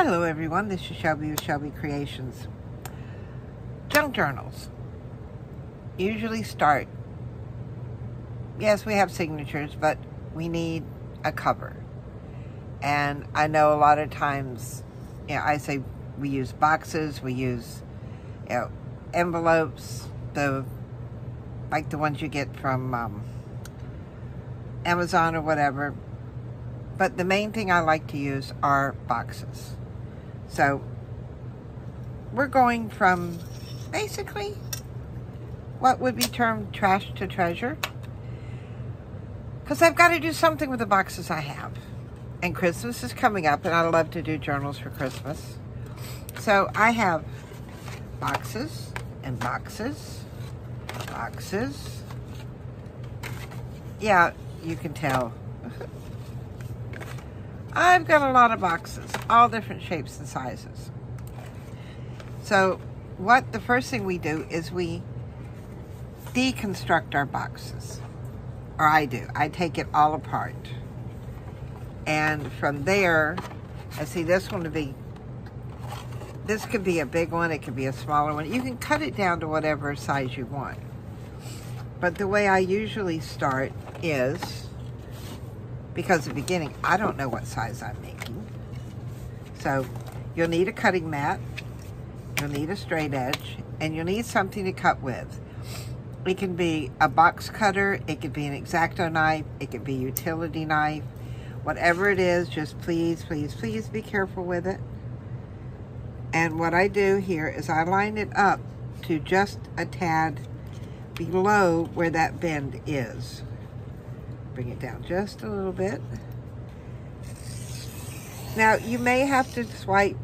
Hello everyone, this is Shelby with Shelby Creations. Junk journals usually start, yes, we have signatures, but we need a cover. And I know a lot of times, I say we use boxes, we use envelopes, like the ones you get from Amazon or whatever. But the main thing I like to use are boxes. So we're going from basically what would be termed trash to treasure, because I've got to do something with the boxes I have. And Christmas is coming up, and I love to do journals for Christmas. So I have boxes and boxes, boxes. Yeah, you can tell. I've got a lot of boxes, all different shapes and sizes. So the first thing we do is we deconstruct our boxes. Or I do. I take it all apart. And from there, I see this could be a big one, it could be a smaller one. You can cut it down to whatever size you want. But the way I usually start is, because at the beginning, I don't know what size I'm making. So you'll need a cutting mat, you'll need a straight edge, and you'll need something to cut with. It can be a box cutter, it could be an X-Acto knife, it could be a utility knife. Whatever it is, just please, please, please be careful with it. And what I do here is I line it up to just a tad below where that bend is. Bring it down just a little bit. Now, you may have to swipe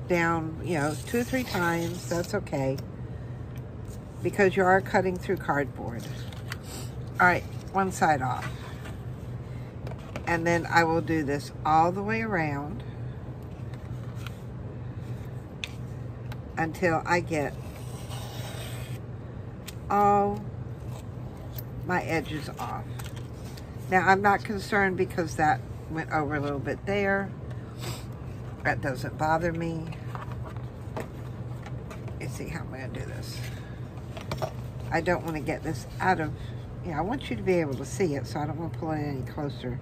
down, 2 or 3 times. That's okay, because you are cutting through cardboard. All right, one side off. And then I will do this all the way around until I get all my edges off. Now, I'm not concerned because that went over a little bit there. That doesn't bother me. Let's see how I'm going to do this. I don't want to get this out of, I want you to be able to see it, so I don't want to pull it any closer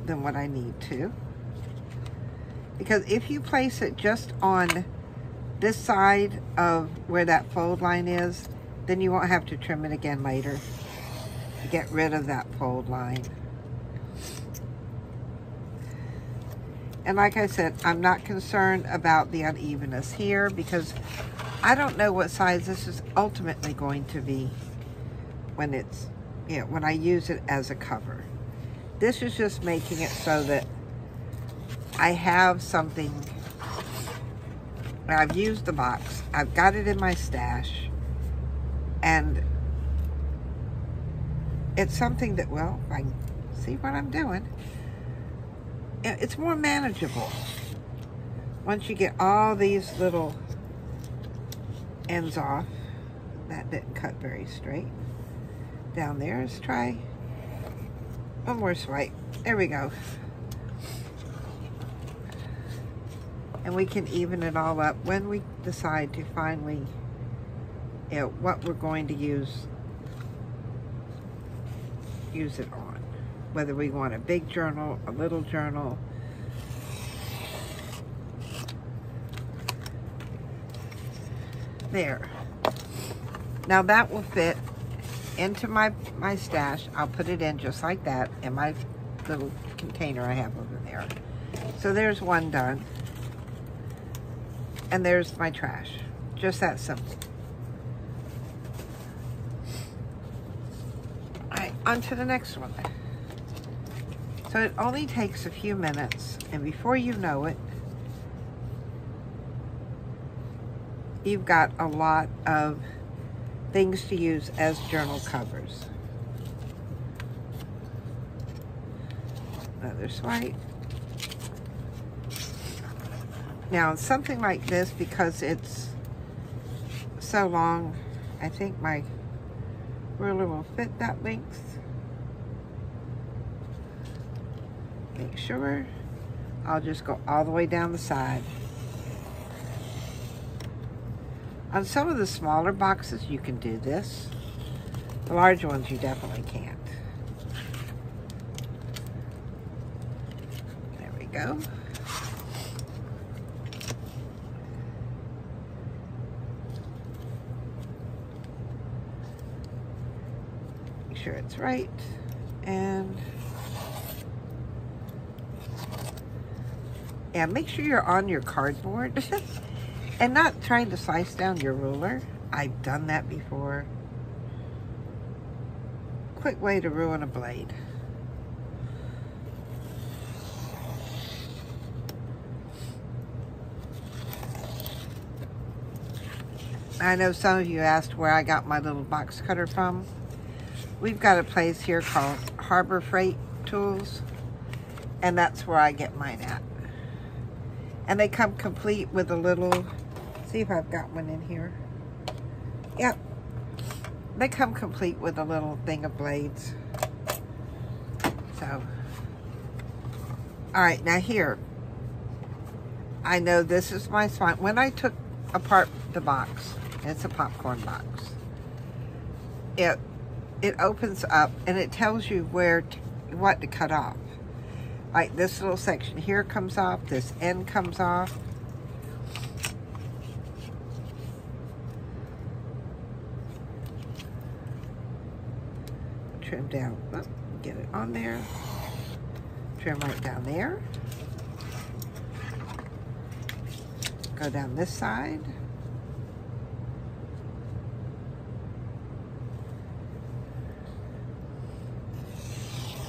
than what I need to. Because if you place it just on this side of where that fold line is, then you won't have to trim it again later. Get rid of that fold line. And like I said, I'm not concerned about the unevenness here because I don't know what size this is ultimately going to be when it's, when I use it as a cover. This is just making it so that I have something. I've used the box, I've got it in my stash, and it's something that, well, if I can see what I'm doing, it's more manageable once you get all these little ends off. That didn't cut very straight. Down there, let's try one more swipe. There we go. And we can even it all up when we decide to finally, what we're going to use it on. Whether we want a big journal, a little journal. There. Now that will fit into my stash. I'll put it in just like that in my little container I have over there. So there's one done. And there's my trash. Just that simple. Alright, on to the next one. So it only takes a few minutes, and before you know it, you've got a lot of things to use as journal covers. Another swipe. Now, something like this, because it's so long, I think my ruler will fit that length. Make sure. I'll just go all the way down the side. On some of the smaller boxes, you can do this. The larger ones, you definitely can't. There we go. Make sure it's right. And yeah, make sure you're on your cardboard and not trying to slice down your ruler. I've done that before. Quick way to ruin a blade. I know some of you asked where I got my little box cutter from. We've got a place here called Harbor Freight Tools, and that's where I get mine at. And they come complete with a little, see if I've got one in here. Yep. They come complete with a little thing of blades. So, all right, now here, I know this is my spine. When I took apart the box, it's a popcorn box, it opens up and it tells you what to cut off. Like this little section here comes off, this end comes off. Trim down, get it on there. Trim right down there. Go down this side.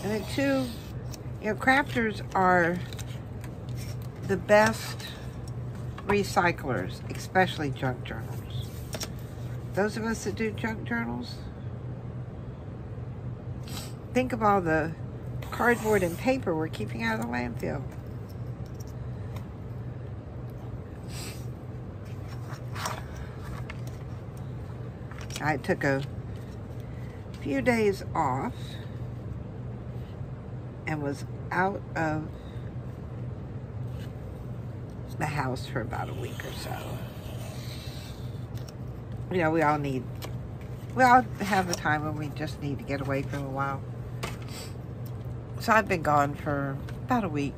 And then too, you know, crafters are the best recyclers, especially junk journals. Those of us that do junk journals, think of all the cardboard and paper we're keeping out of the landfill. I took a few days off and was out of the house for about a week or so. You know, we all have the time when we just need to get away for a while. So I've been gone for about a week.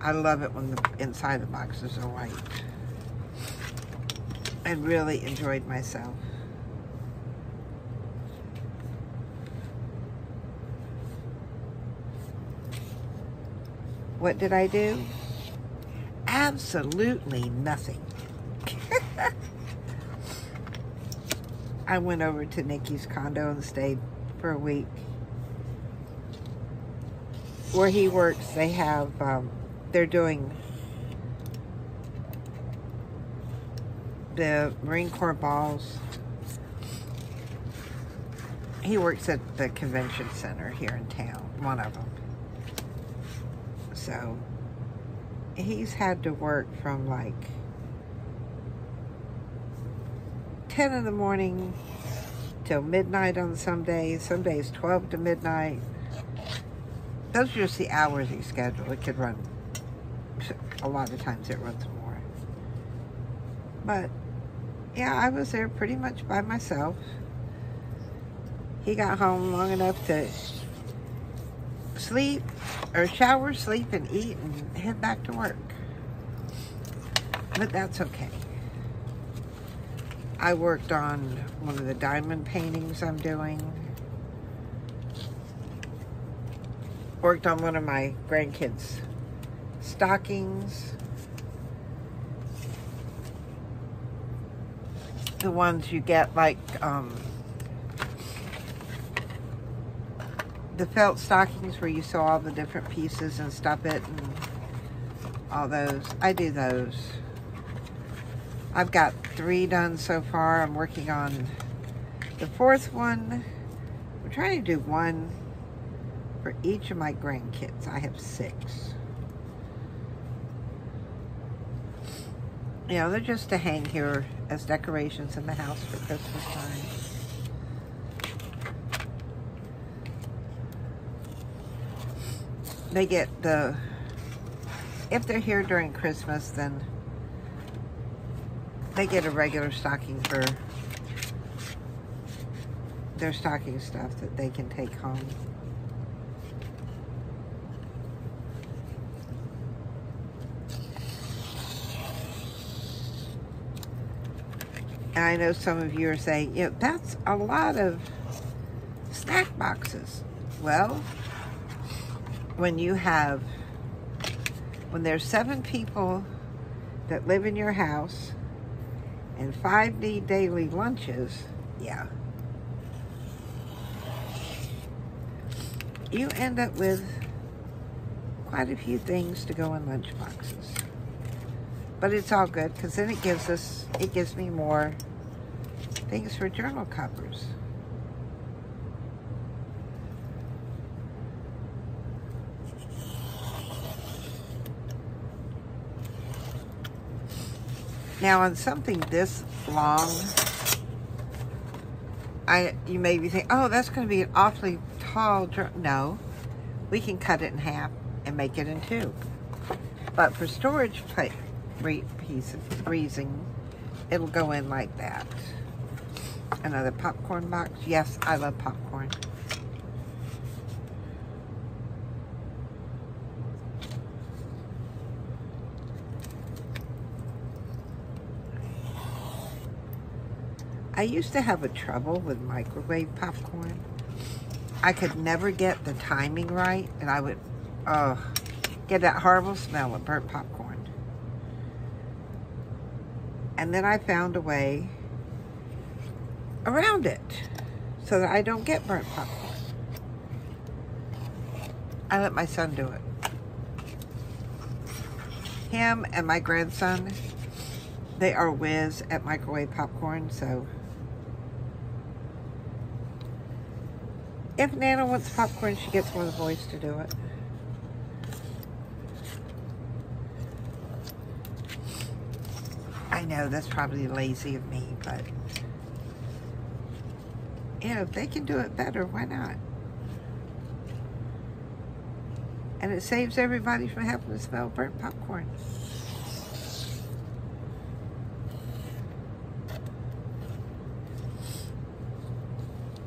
I love it when the inside of the boxes are white. And really enjoyed myself. What did I do? Absolutely nothing. I went over to Nikki's condo and stayed for a week. Where he works, they have, they're doing the Marine Corps balls. He works at the convention center here in town, one of them. So he's had to work from like 10 in the morning till midnight on some days 12 to midnight. Those are just the hours he scheduled. It could run, a lot of times it runs more. But yeah, I was there pretty much by myself. He got home long enough to sleep, or shower, sleep, and eat, and head back to work. But that's okay. I worked on one of the diamond paintings I'm doing. Worked on one of my grandkids' stockings. The ones you get like, the felt stockings where you sew all the different pieces and stuff it and all those. I do those. I've got 3 done so far. I'm working on the 4th one. I'm trying to do one for each of my grandkids. I have 6. You know, they're just to hang here as decorations in the house for Christmas time. they get the, if they're here during Christmas, then they get a regular stocking for their stocking stuff that they can take home. And I know some of you are saying, you know, that's a lot of snack boxes. Well, when there's 7 people that live in your house and 5 need daily lunches, yeah. You end up with quite a few things to go in lunch boxes. But it's all good, because then it gives me more things for journal covers. Now, on something this long, you may be thinking, oh, that's going to be an awfully tall journal. No, we can cut it in half and make it in 2. But for storage reason, it'll go in like that. Another popcorn box. Yes, I love popcorn. I used to have a trouble with microwave popcorn. I could never get the timing right, and I would get that horrible smell of burnt popcorn. And then I found a way around it so that I don't get burnt popcorn. I let my son do it. Him and my grandson, they are whiz at microwave popcorn, so if Nana wants popcorn, she gets one of the boys to do it. I know that's probably lazy of me, but yeah, if they can do it better, why not? And it saves everybody from having to smell burnt popcorn.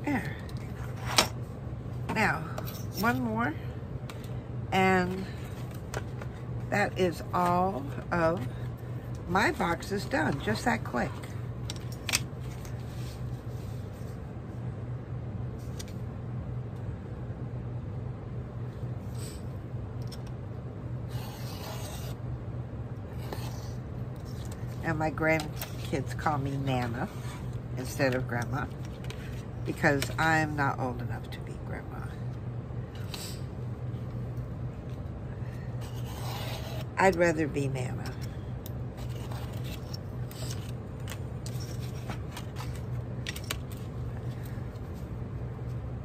There. Now, one more, and that is all of my boxes done, just that quick. And my grandkids call me Nana instead of Grandma, because I'm not old enough to be Grandma. I'd rather be Nana.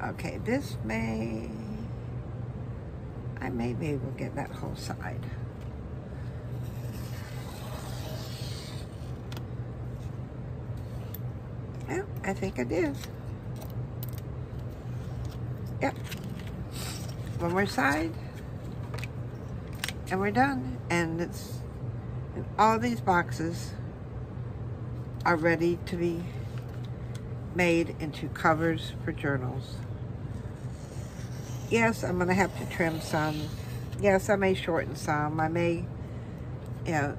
Okay, I may be able to get that whole side. Yeah, I think I did. Yep. One more side. And we're done. And all these boxes are ready to be made into covers for journals. Yes, I'm going to have to trim some. Yes, I may shorten some. I may, you know,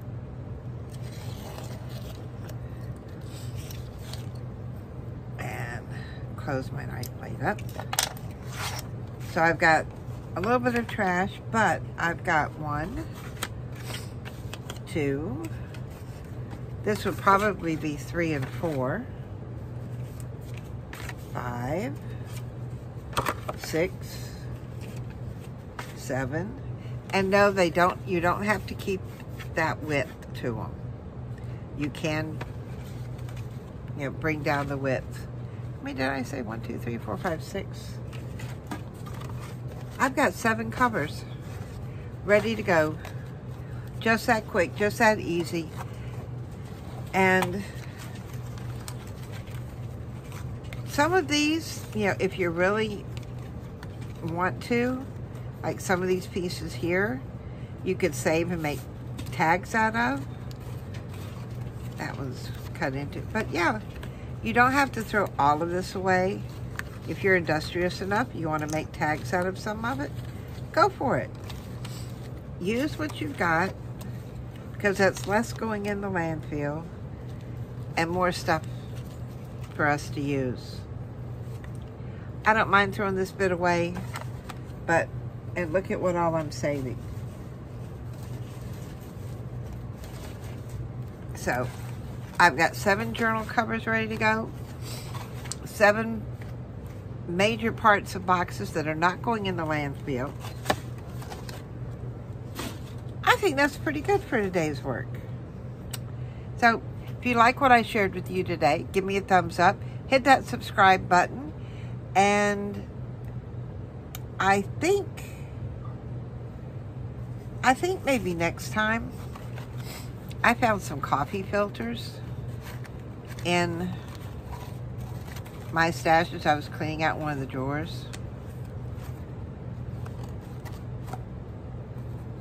and close my knife blade up. So I've got a little bit of trash, but I've got 1, 2. This would probably be 3 and 4. 5, 6, 7. And no, you don't have to keep that width to them. You can, you know, bring down the width. I mean, did I say 1, 2, 3, 4, 5, 6? I've got 7 covers ready to go. Just that quick, just that easy. And some of these, you know, if you really want to, Like some of these pieces here, you could save and make tags out of. That one's cut into, but yeah, you don't have to throw all of this away. If you're industrious enough, you want to make tags out of some of it, go for it. Use what you've got, because that's less going in the landfill and more stuff for us to use. I don't mind throwing this bit away, but, and look at what all I'm saving. So, I've got 7 journal covers ready to go, 7 major parts of boxes that are not going in the landfill. I think that's pretty good for today's work. So, if you like what I shared with you today, give me a thumbs up, hit that subscribe button, and I think maybe next time, I found some coffee filters in my stash as I was cleaning out one of the drawers.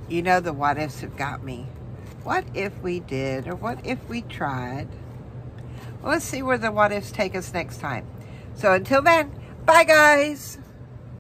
You know, the what ifs have got me. What if we did, or what if we tried? Well, let's see where the what ifs take us next time. So until then, bye guys.